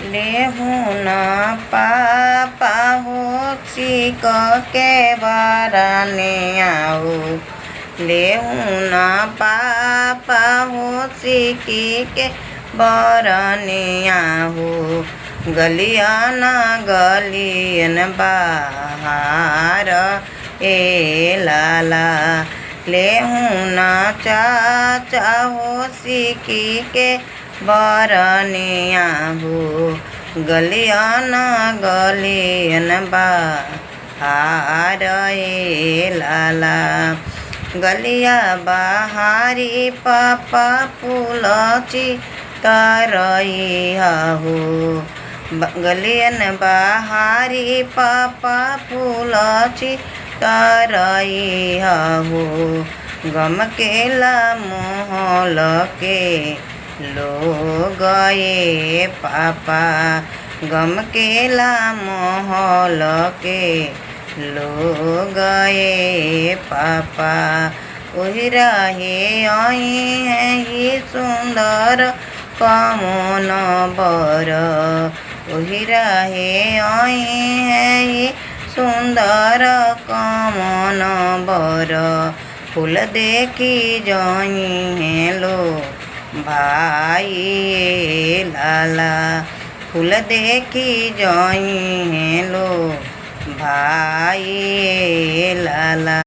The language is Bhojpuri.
लेहूँ न पापा हो चिक के बरने आओ। लेहूँ न पापा हो चिकी के बरने आओ। गलियन गलियन बाहर ए लाला। लेहूँ न चाचा हो चिकी के बरने आओ। गलियन गलियन बाहर ए लाला। गलिया बहारी पापा फूलची तरई हो। गलियन बहारी पापा फूलची तरई हो। गम केला मोहल के लोग ये पापा। गम केला मोहल के लोग ये पापा। ओहि रहे आई है ये सुंदर कमन बर। ओहि रहे आई है ये सुंदर कमन बर। फूल देखी जाई हैं लो भाई लाला। फूल देखी जाई हैं लो भाई लाला।